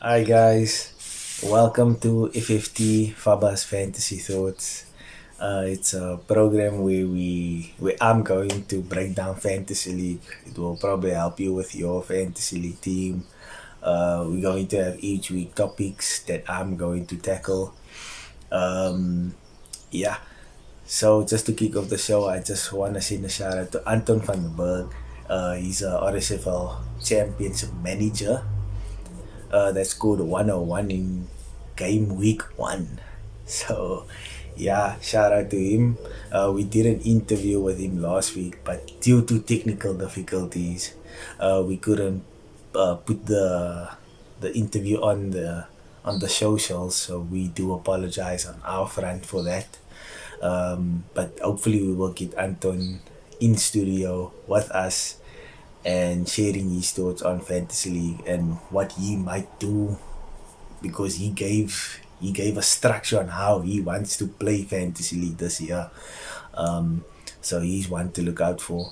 Hi guys, welcome to FFT Faba's Fantasy Thoughts. It's a program where I'm going to break down Fantasy League. It will probably help you with your Fantasy League team. We're going to have each week topics that I'm going to tackle. Um, yeah, so just to kick off the show, I just want to send a shout out to Anton van den Berg. He's a RSFL Championship manager that scored 101 in game week 1. So, yeah, shout out to him. We did an interview with him last week, but due to technical difficulties, we couldn't put the interview on the socials. So we do apologize on our front for that. But hopefully we will get Anton in studio with us and sharing his thoughts on Fantasy League and what he might do because he gave a structure on how he wants to play Fantasy League this year. Um, so he's one to look out for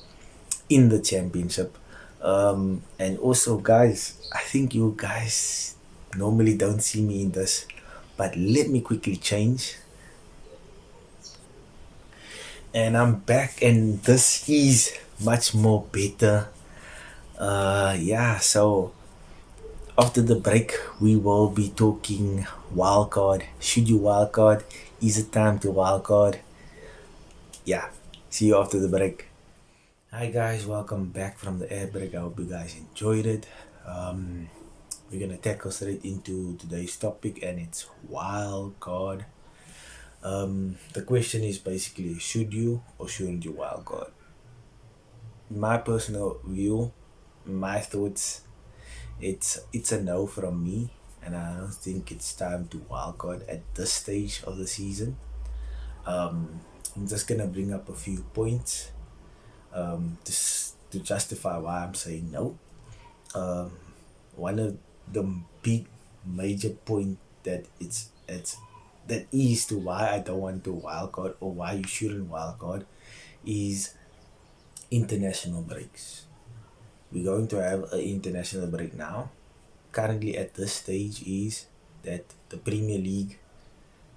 in the championship. And also, guys, I think you guys normally don't see me in this, but let me quickly change. And I'm back, and this is much more better. Yeah, so after the break, we will be talking wildcard. Should you wildcard? Is it time to wildcard? Yeah. See you after the break. Hi guys, welcome back from the air break. I hope you guys enjoyed it. We're gonna tackle straight into today's topic, and it's wildcard. The question is basically, should you or shouldn't you wildcard? My personal view, my thoughts, it's a no from me, and I don't think it's time to wildcard at this stage of the season. I'm just gonna bring up a few points to justify why I'm saying no. Um, One of the big major point that it's that is to why I don't want to wildcard or why you shouldn't wildcard is international breaks. We're going to have an international break now. Currently at this stage is that the Premier League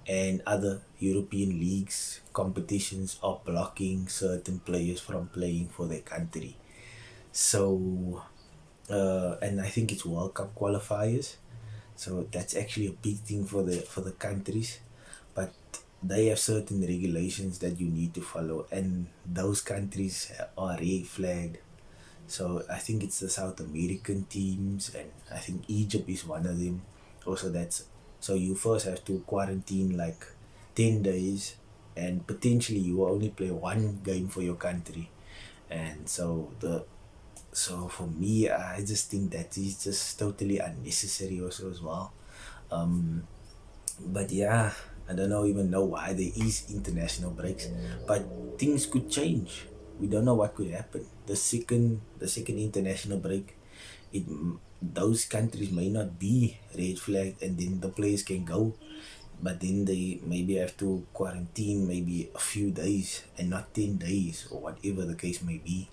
and other European leagues competitions are blocking certain players from playing for their country. So and I think it's World Cup qualifiers. So that's actually a big thing for the countries. But they have certain regulations that you need to follow, and those countries are red flagged. So I think it's the South American teams, and I think Egypt is one of them. Also, that's so you first have to quarantine like 10 days, and potentially you will only play one game for your country. And so for me, I just think that is just totally unnecessary also as well. Um, but yeah, I don't know even know why there is international breaks, but things could change. We don't know what could happen. The second international break, it those countries may not be red flagged, and then the players can go, but then they maybe have to quarantine maybe a few days and not 10 days or whatever the case may be.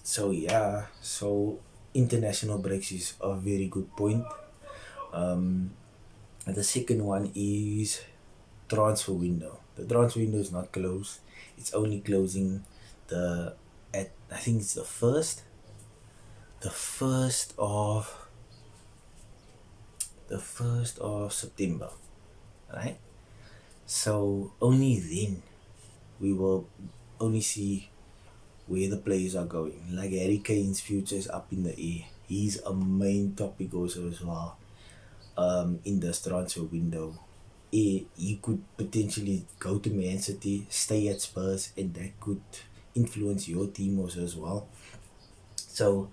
So yeah, so international breaks is a very good point. Um, and the second one is transfer window. The transfer window is not closed. It's only closing the at I think it's the first of September, right? So only then we will only see where the players are going. Like Harry Kane's future is up in the air. He's a main topic also as well. In this transfer window, he could potentially go to Man City, stay at Spurs, and that could influence your team also as well. So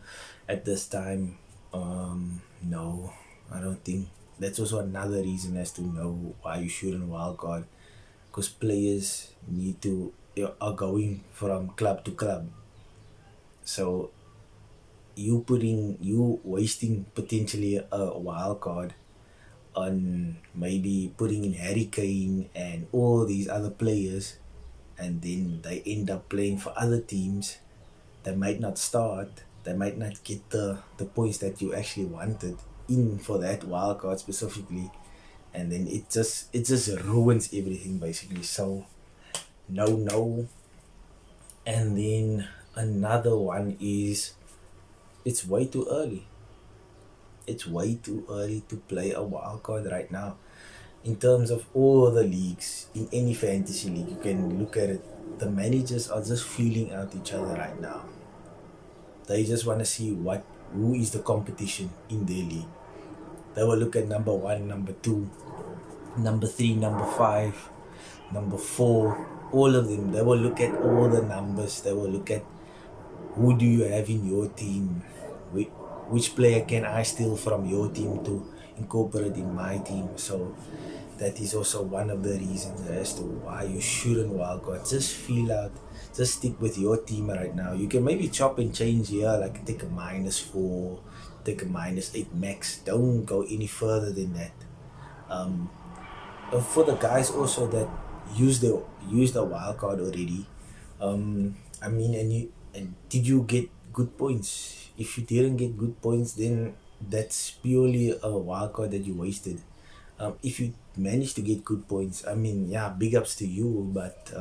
at this time, no, I don't think that's also another reason as to know why you shouldn't wildcard, because players are going from club to club. So you wasting potentially a wild card on maybe putting in Harry Kane and all these other players, and then they end up playing for other teams. They might not start. They might not get the points that you actually wanted. in for that wild card specifically, and then it just ruins everything basically. So no. And then another one is, it's way too early. It's way too early to play a wild card right now. In terms of all the leagues, in any fantasy league, you can look at it. The managers are just feeling out each other right now. They just want to see who is the competition in their league. They will look at number one, number two, number three, number five, number four, all of them. They will look at all the numbers. They will look at who do you have in your team, which player can I steal from your team to incorporate in my team. So that is also one of the reasons as to why you shouldn't wildcard. Just feel out, just stick with your team right now. You can maybe chop and change here, like take a -4, take a -8 max. Don't go any further than that. For the guys also that use the wild card already, I mean, and did you get good points? If you didn't get good points, then that's purely a wild card that you wasted. If you manage to get good points, I mean, yeah, big ups to you. But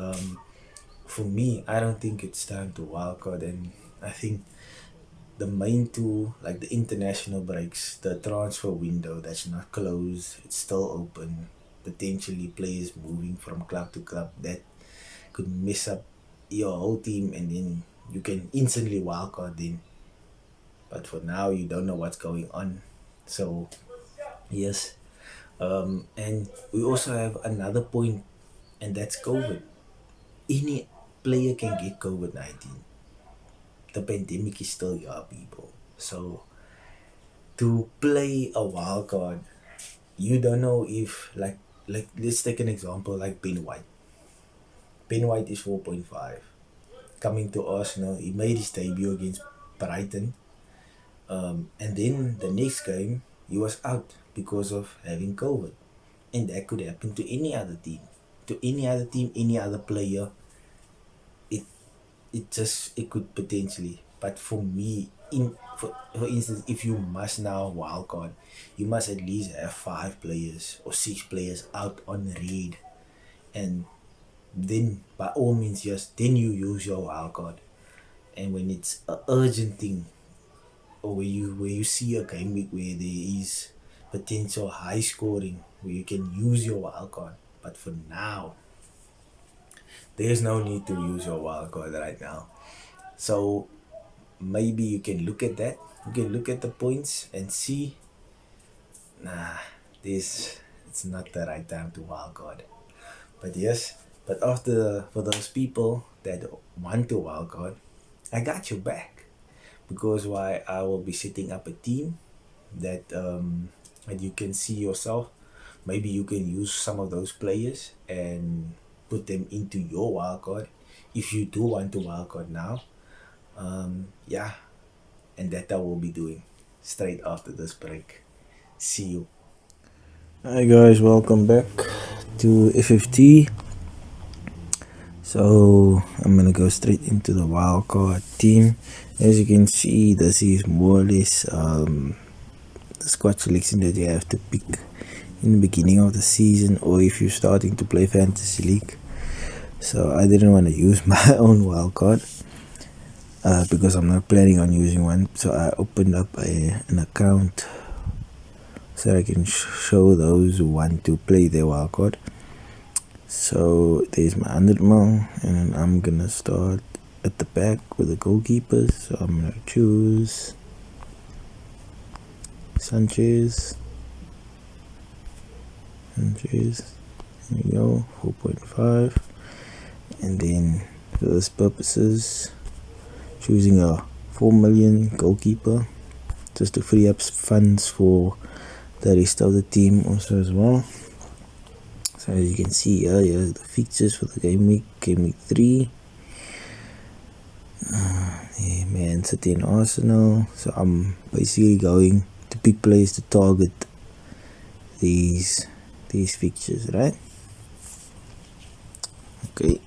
for me, I don't think it's time to wild card. And I think the main two, like the international breaks, the transfer window that's not closed, it's still open. Potentially players moving from club to club, that could mess up your whole team, and then you can instantly wildcard them. But for now, you don't know what's going on. So yes, and we also have another point, and that's COVID. Any player can get COVID-19. The pandemic is still here, people. So to play a wild card, you don't know if, like let's take an example like Ben White. Ben White is 4.5. Coming to Arsenal, he made his debut against Brighton. And then the next game, he was out because of having COVID. And that could happen to any other team. To any other team, any other player. It it could potentially. But for me, for instance, if you must now wildcard, you must at least have 5 players or 6 players out on raid. And then by all means, yes, then you use your wildcard. And when it's an urgent thing, or where you see a game week where there is potential high scoring, where you can use your wild card. But for now, there's no need to use your wild card right now. So maybe you can look at that. You can look at the points and see, nah, this it's not the right time to wild card. But yes, but for those people that want to wild card, I got your back. Because why, I will be setting up a team that and you can see yourself. Maybe you can use some of those players and put them into your wildcard if you do want to wildcard now. Yeah, and that I will be doing straight after this break. See you. Hi guys, welcome back to FFT. So I'm gonna go straight into the wildcard team. As you can see, this is more or less the squad selection that you have to pick in the beginning of the season, or if you're starting to play Fantasy League. So I didn't want to use my own wildcard because I'm not planning on using one. So I opened up an account so I can show those who want to play their wildcard. So there's my 100 mil, and I'm gonna start at the back with the goalkeepers. So I'm gonna choose Sanchez. There we go, 4.5. And then for those purposes, choosing a 4 million goalkeeper just to free up funds for the rest of the team also as well. So as you can see here, here's the fixtures for the game week 3. Man City and Arsenal. So I'm basically going to pick players to target these fixtures, right? Okay,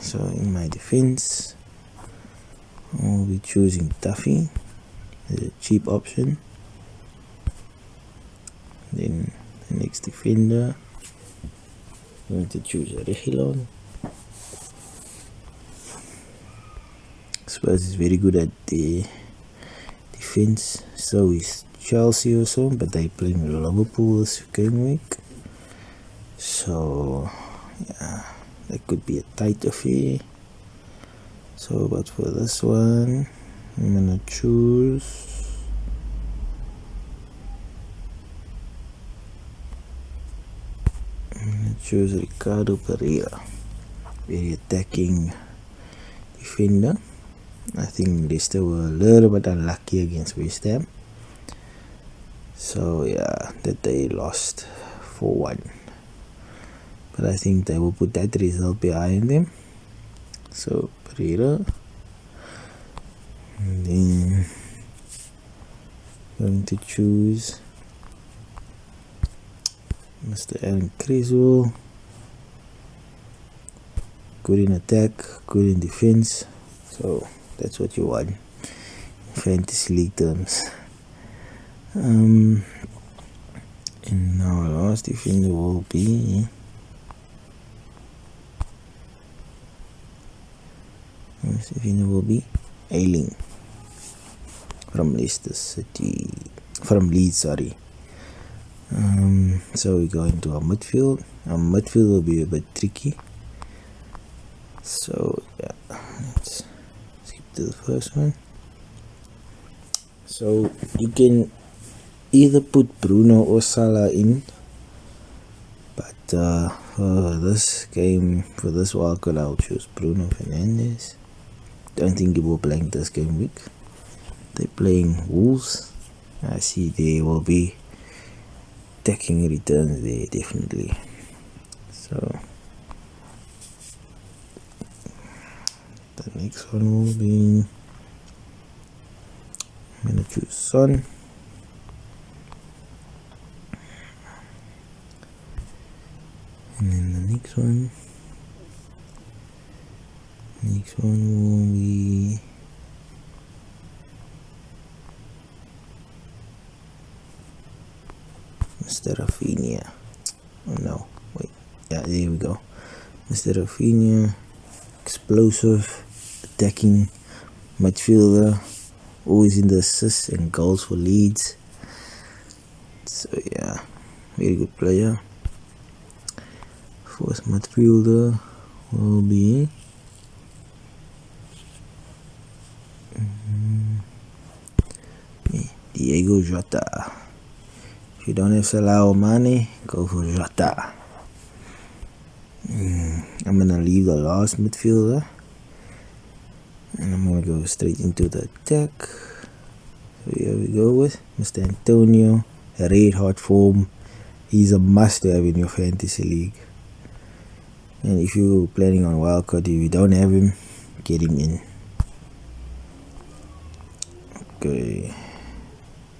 so in my defense, I'll be choosing Tuffy, the cheap option. Then the next defender, I'm going to choose a Reguilon. Spurs is very good at the defense, so is Chelsea also, but they playing Liverpool this game week. So yeah, that could be a tight affair. So but for this one, I'm gonna choose Ricardo Pereira, very attacking defender. I think Leicester were a little bit unlucky against West Ham. So yeah, that they lost 4-1. But I think they will put that result behind them. So Pereira. And then going to choose Mr. Aaron Creswell. Good in attack, good in defense. So that's what you want in fantasy league terms. And our last defender will be Ailing from Leeds, sorry. So we go into our midfield. Our midfield will be a bit tricky. So yeah, let's skip to the first one. So you can either put Bruno or Salah in, but for this game, for this wildcard, I'll choose Bruno Fernandes. Don't think he will blank this game week. They're playing Wolves. I see there will be attacking returns there, definitely. So the next one will be, I'm gonna choose Son. And then the next one will be Mr. Rafinha. Oh no, wait. Yeah, there we go. Mr. Rafinha, explosive, attacking midfielder, always in the assists and goals for Leeds. So yeah, very good player. First midfielder will be Diego Jota. If you don't have Salah or Mane, go for Jota. I'm gonna leave the last midfielder and I'm gonna go straight into the attack. So here we go with Mr. Antonio, red hot form. He's a must have in your fantasy league. And if you're planning on wildcard, if you don't have him, get him in. Okay.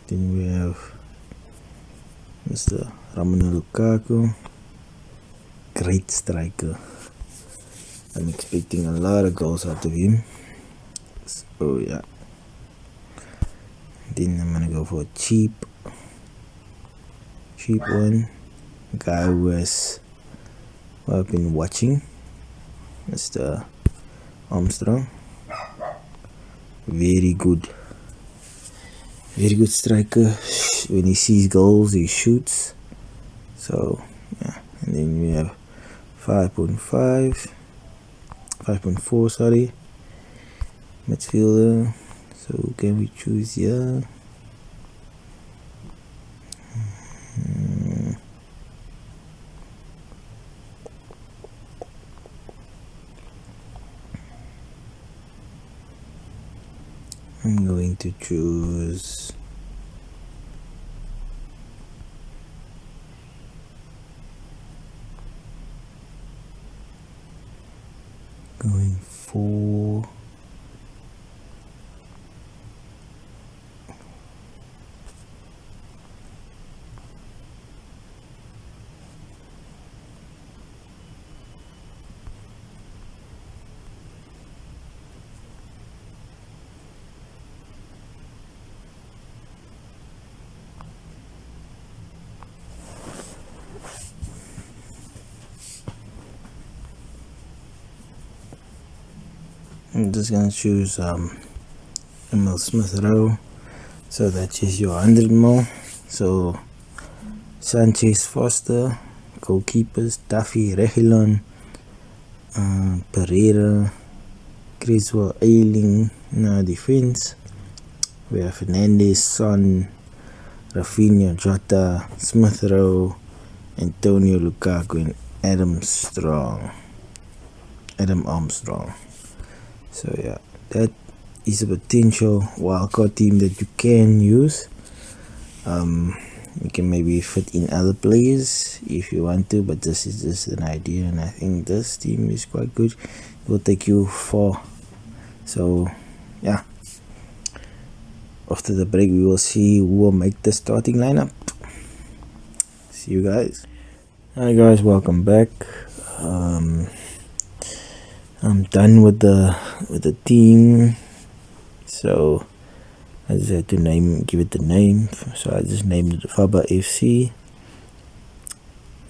Then we have Mr. Romelu Lukaku. Great striker. I'm expecting a lot of goals out of him. So yeah. Then I'm gonna go for a cheap one. Guy who I've been watching, Mr. Armstrong. Very good striker. When he sees goals, he shoots. So yeah, and then we have 5.4 sorry, midfielder. So who can we choose here? I'm going to choose going for I'm just gonna choose Emil Smith Rowe. So that's just your 100 mil. So Sanchez, Foster, goalkeepers Duffy, Reguilon, Pereira, Criswell, Ayling. Now defense, we have Fernandes, Son, Rafinha, Jota, Smith Rowe, Antonio, Lukaku, and Adam Armstrong. So yeah, that is a potential wildcard team that you can use. You can maybe fit in other players if you want to, but this is just an idea, and I think this team is quite good. It will take you far. So yeah, after the break we will see who will make the starting lineup. See you guys. Hi guys, welcome back. I'm done with the team, so I just had to give it the name. So I just named it Faba FC,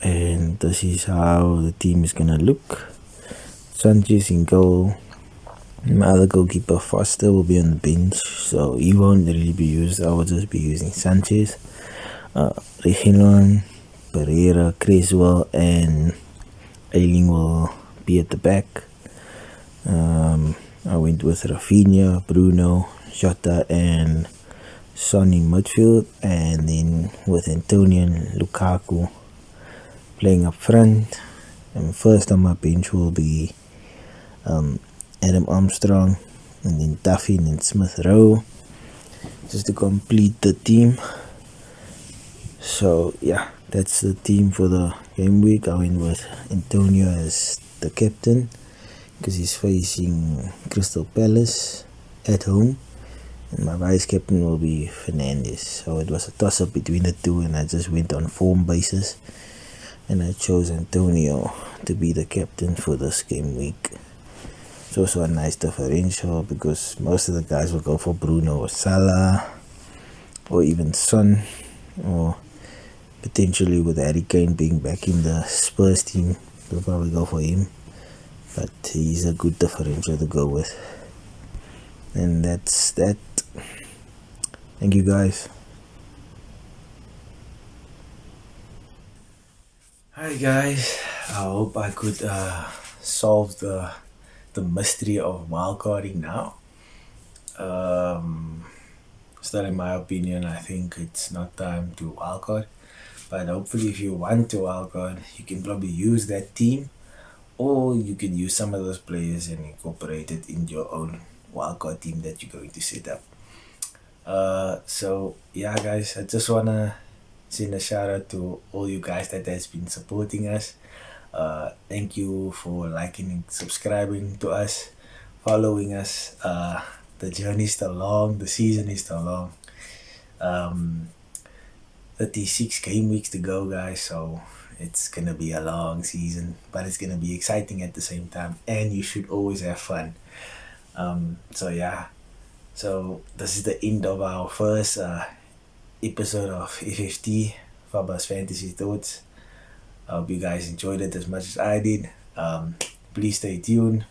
and this is how the team is gonna look. Sanchez in goal. My other goalkeeper Foster will be on the bench, so he won't really be used. I will just be using Sanchez, Reguilon, Pereira, Criswell, and Ayling will be at the back. I went with Rafinha, Bruno, Jota, and Son in midfield, and then with Antonio and Lukaku playing up front. And first on my bench will be Adam Armstrong, and then Duffy, and then Smith Rowe, just to complete the team. So yeah, that's the team for the game week. I went with Antonio as the captain because he's facing Crystal Palace at home, and my vice captain will be Fernandes. So it was a toss up between the two, and I just went on form basis, and I chose Antonio to be the captain for this game week. It's also a nice differential because most of the guys will go for Bruno or Salah or even Son, or potentially with Harry Kane being back in the Spurs team, they'll probably go for him. But he's a good differential to go with. And that's that. Thank you guys. Hi guys, I hope I could solve the mystery of wildcarding now. Still, in my opinion, I think it's not time to wildcard. But hopefully, if you want to wildcard, you can probably use that team, or you can use some of those players and incorporate it in your own wildcard team that you're going to set up. So yeah, guys, I just wanna send a shout out to all you guys that has been supporting us. Thank you for liking and subscribing to us, following us. The journey is still long, the season is still long. 36 game weeks to go, guys, so it's gonna be a long season, but it's gonna be exciting at the same time, and you should always have fun. So yeah, so this is the end of our first episode of FFT, Fabian's Fantasy Thoughts. I hope you guys enjoyed it as much as I did. Please stay tuned.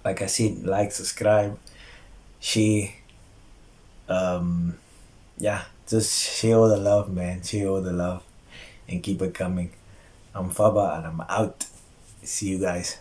Like I said, like, subscribe, share. Yeah, just share all the love, man. Share all the love and keep it coming. I'm Faba and I'm out. See you guys.